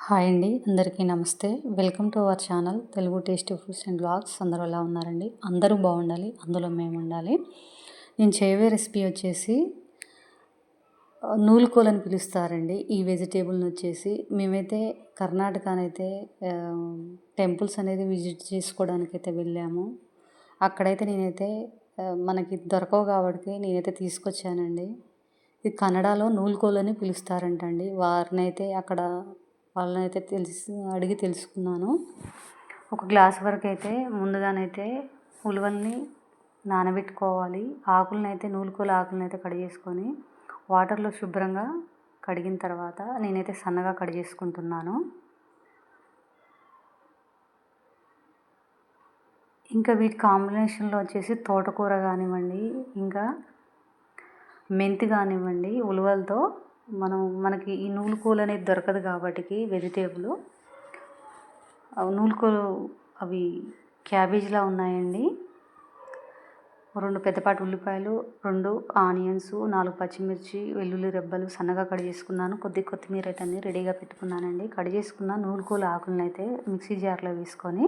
Hi అండి, అందరికీ నమస్తే. Welcome to our channel Telugu tasty foods and blogs. అందరూ ఎలా ఉన్నారండి? అందరూ బాగుండాలి, అందులో మేము ఉండాలి. నేను చేయబోయే రెసిపీ వచ్చేసి నూలుకోలు అని పిలుస్తారండి. ఈ వెజిటేబుల్ని వచ్చేసి మేమైతే కర్ణాటకనైతే టెంపుల్స్ అనేది విజిట్ చేసుకోవడానికైతే వెళ్ళాము. అక్కడైతే నేనైతే మనకి దొరకవు కాబట్టి నేనైతే తీసుకొచ్చానండి. ఇది కన్నడలో నూలుకోలు అని పిలుస్తారంటండి. వాళ్ళనైతే అడిగి తెలుసుకున్నాను. ఒక గ్లాస్ వరకు అయితే ముందుగానైతే ఉలవల్ని నానబెట్టుకోవాలి. నూలుకోలు ఆకులను అయితే కడిగేసుకొని వాటర్లో శుభ్రంగా కడిగిన తర్వాత నేనైతే సన్నగా కట్ చేసుకుంటున్నాను. ఇంకా వీటి కాంబినేషన్లో వచ్చేసి తోటకూర కానివ్వండి, ఇంకా మెంతి కానివ్వండి, ఉలవలతో మనకి ఈ నూలుకోలు అనేది దొరకదు కాబట్టి వెజిటేబుల్ నూలుకోలు అవి క్యాబేజ్లా ఉన్నాయండి. 2 పెద్దపాటి ఉల్లిపాయలు, 2 ఆనియన్స్, 4 పచ్చిమిర్చి, వెల్లుల్లి రెబ్బలు సన్నగా కట్ చేసుకున్నాను. కొత్తిమీర అయితే అన్నీ రెడీగా పెట్టుకున్నానండి. కట్ చేసుకున్న నూలుకోలు ఆకులను అయితే మిక్సీ జార్లో వేసుకొని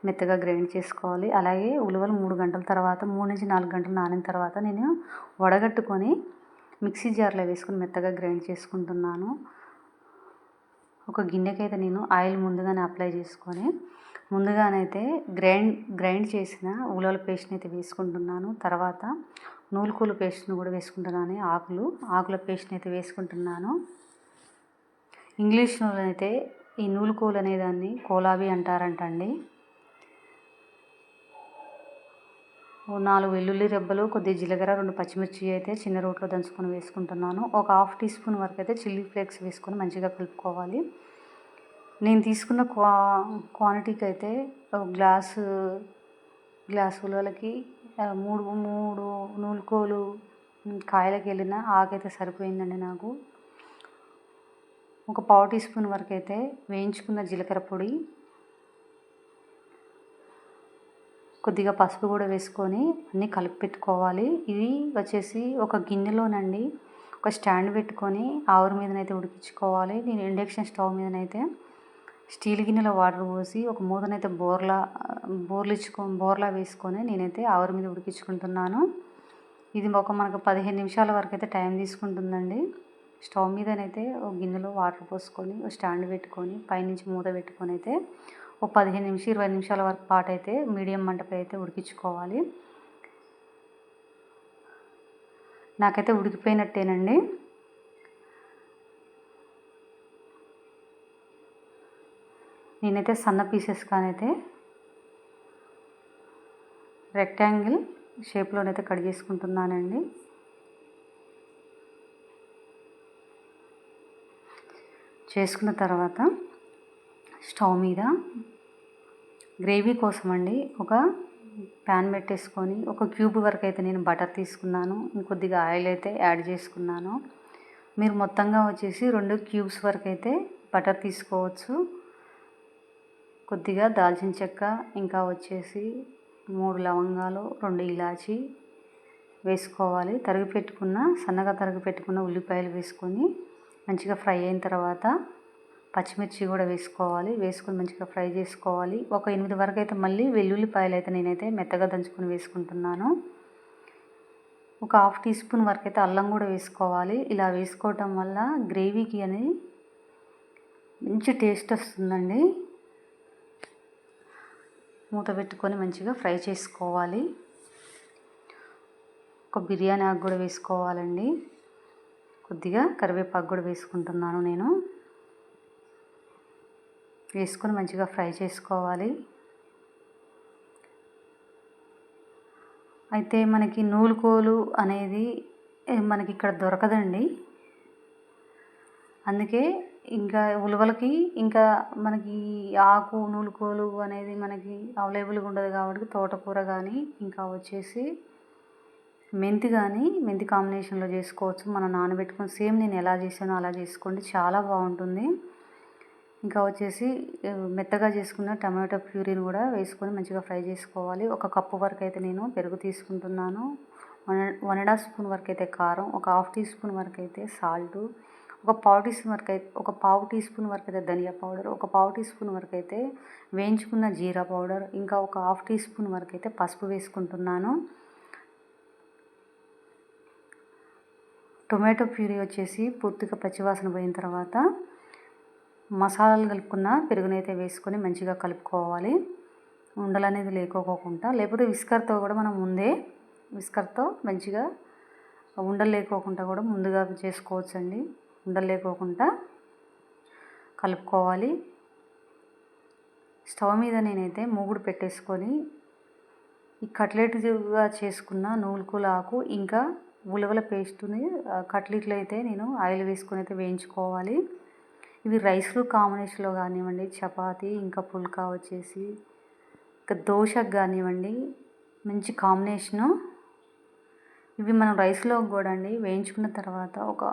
మెత్తగా గ్రైండ్ చేసుకోవాలి. అలాగే ఉలవలు 3 నుంచి 4 గంటలు నానిన తర్వాత నేను వడగట్టుకొని మిక్సీ జార్లో వేసుకొని మెత్తగా గ్రైండ్ చేసుకుంటున్నాను. ఒక గిన్నెకైతే నేను ఆయిల్ ముందుగానే అప్లై చేసుకొని ముందుగానైతే గ్రైండ్ చేసిన ఉలవల పేస్ట్ని అయితే వేసుకుంటున్నాను. తర్వాత నూలుకోలు పేస్ట్ని కూడా వేసుకుంటున్నాను. ఆకుల పేస్ట్ని అయితే వేసుకుంటున్నాను. ఇంగ్లీష్లో అయితే ఈ నూలుకోలు అనేదాన్ని కోలాబీ అంటారంటండి. 4 వెల్లుల్లి రెబ్బలు, కొద్దిగా జీలకర్ర, 2 పచ్చిమిర్చి అయితే చిన్న రోట్లో దంచుకొని వేసుకుంటున్నాను. ఒక హాఫ్ టీ స్పూన్ వరకు అయితే చిల్లీ ఫ్లేక్స్ వేసుకొని మంచిగా కలుపుకోవాలి. నేను తీసుకున్న క్వాంటిటీకి అయితే ఒక గ్లాస్ ఉలవలకి 3 నూలుకోలు కాయలకి వెళ్ళిన ఆకైతే సరిపోయిందండి నాకు. ఒక పావు టీ స్పూన్ వరకు అయితే వేయించుకున్న జీలకర్ర పొడి, కొద్దిగా పసుపు కూడా వేసుకొని అన్నీ కలిపి పెట్టుకోవాలి. ఇవి వచ్చేసి ఒక గిన్నెలోనండి ఒక స్టాండ్ పెట్టుకొని ఆవిరి మీదనైతే ఉడికించుకోవాలి. నేను ఇండక్షన్ స్టవ్ మీదనైతే స్టీల్ గిన్నెలో వాటర్ పోసి ఒక మూతనైతే బోర్లా వేసుకొని నేనైతే ఆవిరి మీద ఉడికించుకుంటున్నాను. ఇది మనకు 15 నిమిషాల వరకు అయితే టైం తీసుకుంటుందండి. స్టవ్ మీదనైతే ఒక గిన్నెలో వాటర్ పోసుకొని ఒక స్టాండ్ పెట్టుకొని పైనుంచి మూత పెట్టుకొని అయితే ఒక 20 నిమిషాల వరకు పాటు అయితే మీడియం మంటపై అయితే ఉడికించుకోవాలి. నాకైతే ఉడికిపోయినట్టేనండి. నేనైతే సన్న పీసెస్ కానైతే రెక్టాంగిల్ షేప్లోనైతే కట్ చేసుకుంటున్నానండి. చేసుకున్న తర్వాత స్టవ్ మీద గ్రేవీ కోసం అండి ఒక ప్యాన్ పెట్టేసుకొని ఒక క్యూబ్ వరకు అయితే నేను బటర్ తీసుకున్నాను. ఇంకొద్దిగా ఆయిల్ అయితే యాడ్ చేసుకున్నాను. మీరు మొత్తంగా వచ్చేసి 2 క్యూబ్స్ వరకు అయితే బటర్ తీసుకోవచ్చు. కొద్దిగా దాల్చిన చెక్క, ఇంకా వచ్చేసి 3 లవంగాలు, 2 ఇలాచి వేసుకోవాలి. సన్నగా తరిగి పెట్టుకున్న ఉల్లిపాయలు వేసుకొని మంచిగా ఫ్రై అయిన తర్వాత పచ్చిమిర్చి కూడా వేసుకొని మంచిగా ఫ్రై చేసుకోవాలి. ఒక 8 వరకు అయితే మళ్ళీ వెల్లుల్లిపాయలు అయితే నేనైతే మెత్తగా దంచుకొని వేసుకుంటున్నాను. ఒక హాఫ్ టీ స్పూన్ వరకు అయితే అల్లం కూడా వేసుకోవాలి. ఇలా వేసుకోవటం వల్ల గ్రేవీకి అనేది మంచి టేస్ట్ వస్తుందండి. మూత పెట్టుకొని మంచిగా ఫ్రై చేసుకోవాలి. ఒక బిర్యానీ ఆకు కూడా వేసుకోవాలండి. కొద్దిగా కరివేపాకు కూడా వేసుకుంటున్నాను నేను. వేసుకొని మంచిగా ఫ్రై చేసుకోవాలి. అయితే మనకి నూలుకోలు అనేది మనకి ఇక్కడ దొరకదండి. అందుకే ఇంకా ఉలవలకి ఇంకా మనకి ఆకు నూలుకోలు అనేది మనకి అవైలబుల్గా ఉండదు కాబట్టి తోటకూర కానీ, ఇంకా వచ్చేసి మెంతి కాంబినేషన్లో చేసుకోవచ్చు. మనం నానబెట్టుకొని సేమ్ నేను ఎలా చేసానో అలా చేసుకోండి, చాలా బాగుంటుంది. ఇంకా వచ్చేసి మెత్తగా చేసుకున్న టమాటో ప్యూరీని కూడా వేసుకొని మంచిగా ఫ్రై చేసుకోవాలి. ఒక కప్పు వరకు అయితే నేను పెరుగు తీసుకుంటున్నాను. 1.5 స్పూన్ వరకు అయితే కారం, ఒక హాఫ్ టీ స్పూన్ వరకు అయితే సాల్టు, ఒక పావు టీ స్పూన్ వరకు అయితే ధనియా పౌడర్, ఒక పావు టీ స్పూన్ వరకు అయితే వేయించుకున్న జీరా పౌడర్, ఇంకా ఒక హాఫ్ టీ స్పూన్ వరకు అయితే పసుపు వేసుకుంటున్నాను. టొమాటో ప్యూరీ వచ్చేసి పూర్తిగా పచ్చివాసన పోయిన తర్వాత మసాలాలు కలుపుకున్న పెరుగునైతే వేసుకొని మంచిగా కలుపుకోవాలి. ఉండలు అనేది లేకోకుండా, లేకపోతే విస్కర్తో కూడా మనం విస్కర్తో మంచిగా ఉండలు లేకోకుండా కూడా ముందుగా చేసుకోవచ్చండి. ఉండలు లేకోకుండా కలుపుకోవాలి. స్టవ్ మీద నేనైతే మూగుడు పెట్టేసుకొని ఈ కట్లెట్గా చేసుకున్న నూలుకూల ఆకు ఇంకా ఉలవల పేస్టుని కట్లెట్లు అయితే నేను ఆయిల్ వేసుకొని అయితే వేయించుకోవాలి. ఇవి రైస్లో కాంబినేషన్లో కానివ్వండి, చపాతీ ఇంకా పుల్కా వచ్చేసి ఇంకా దోశకు కానివ్వండి మంచి కాంబినేషను. ఇవి మనం రైస్లో కూడా అండి వేయించుకున్న తర్వాత ఒక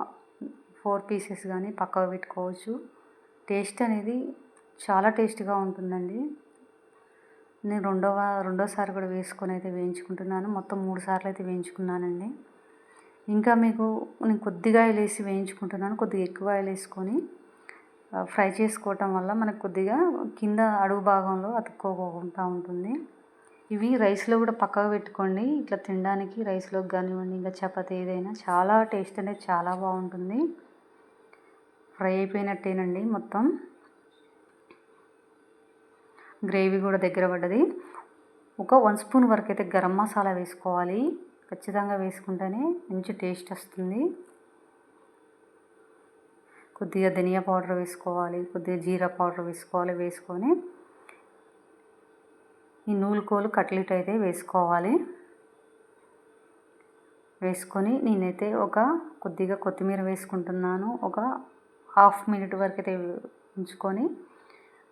4 పీసెస్ కానీ పక్కకు పెట్టుకోవచ్చు. టేస్ట్ అనేది చాలా టేస్ట్గా ఉంటుందండి. నేను రెండోసారి కూడా వేసుకొని అయితే వేయించుకుంటున్నాను. మొత్తం 3 సార్లు అయితే వేయించుకున్నానండి. ఇంకా మీకు నేను కొద్దిగా ఆయిల్ వేసి వేయించుకుంటున్నాను. కొద్దిగా ఎక్కువ ఆయిల్ వేసుకొని ఫ్రై చేసుకోవటం వల్ల మనకు కొద్దిగా కింద అడుగు భాగంలో అతుక్కోకుండా ఉంటుంది. ఇవి రైస్లో కూడా పక్కకు పెట్టుకోండి. ఇట్లా తినడానికి రైస్లోకి కానివ్వండి, ఇంకా చపాతీ ఏదైనా చాలా టేస్ట్ అనేది చాలా బాగుంటుంది. ఫ్రై అయిపోయినట్టేనండి. మొత్తం గ్రేవీ కూడా దగ్గర పడ్డది. ఒక 1 స్పూన్ వరకు అయితే గరం మసాలా వేసుకోవాలి. ఖచ్చితంగా వేసుకుంటేనే మంచి టేస్ట్ వస్తుంది. కొద్దిగా ధనియా పౌడర్ వేసుకోవాలి, కొద్దిగా జీరా పౌడర్ వేసుకోవాలి. వేసుకొని ఈ నూలుకోలు కట్లెట్ అయితే వేసుకోవాలి. వేసుకొని నేనైతే కొద్దిగా కొత్తిమీర వేసుకుంటున్నాను. ఒక హాఫ్ మినిట్ వరకు అయితే ఉంచుకొని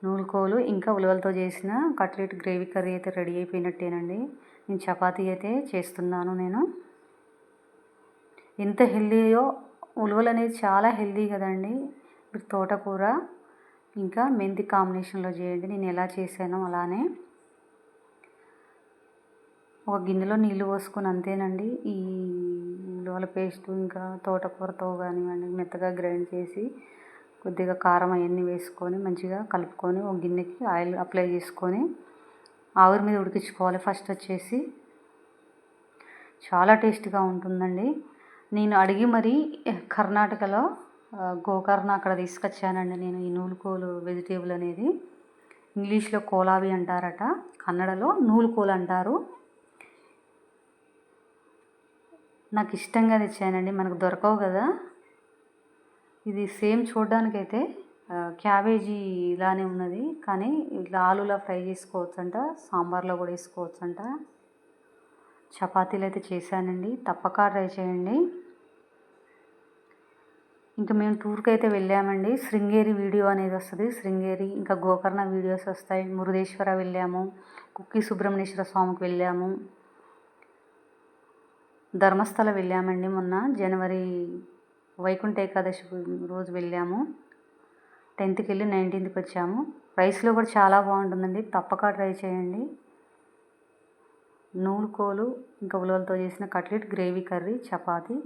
నూలుకోలు ఇంకా ఉలవలతో చేసిన కట్లెట్ గ్రేవీ కర్రీ అయితే రెడీ అయిపోయినట్టేనండి. నేను చపాతీ అయితే చేస్తున్నాను. ఎంత హెల్దీయో ఉలవలు అనేది చాలా హెల్దీ కదండి. మీరు తోటకూర ఇంకా మెంతి కాంబినేషన్లో చేయండి. నేను ఎలా చేశానో అలానే ఒక గిన్నెలో నీళ్ళు పోసుకొని అంతేనండి. ఈ ఉలవల పేస్టు ఇంకా తోటకూరతో కానివ్వండి మెత్తగా గ్రైండ్ చేసి కొద్దిగా కారం అవన్నీ వేసుకొని మంచిగా కలుపుకొని ఒక గిన్నెకి ఆయిల్ అప్లై చేసుకొని ఆవిరి మీద ఉడికించుకోవాలి. ఫస్ట్ వచ్చేసి చాలా టేస్ట్గా ఉంటుందండి. నేను అడిగి మరీ కర్ణాటకలో గోకర్ణ అక్కడ తీసుకొచ్చానండి నేను ఈ నూలుకోలు వెజిటేబుల్ అనేది. ఇంగ్లీష్లో కోలాబీ అంటారట, కన్నడలో నూలుకోలు అంటారు. నాకు ఇష్టంగా తెచ్చానండి. మనకు దొరకవు కదా. ఇది సేమ్ చూడడానికైతే క్యాబేజీ ఇలానే ఉన్నది, కానీ ఇట్లా ఆలులా ఫ్రై చేసుకోవచ్చంట, సాంబార్లో కూడా వేసుకోవచ్చంట. చపాతీలు అయితే చేశానండి. తప్పక ట్రై చేయండి. ఇంకా మేము టూర్కి అయితే వెళ్ళామండి. శృంగేరి వీడియో అనేది వస్తుంది. శృంగేరి ఇంకా గోకర్ణ వీడియోస్ వస్తాయి. మురుదేశ్వర వెళ్ళాము, కుక్కి సుబ్రహ్మణ్యేశ్వర స్వామికి వెళ్ళాము, ధర్మస్థల వెళ్ళామండి. మొన్న జనవరి వైకుంఠ ఏకాదశి రోజు వెళ్ళాము. 10th వెళ్ళి 19th వచ్చాము. రైస్లో కూడా చాలా బాగుంటుందండి. తప్పక ట్రై చేయండి. నూలుకోలు ఇంకా ఉలవలతో చేసిన కట్లెట్ గ్రేవీ కర్రీ చపాతీ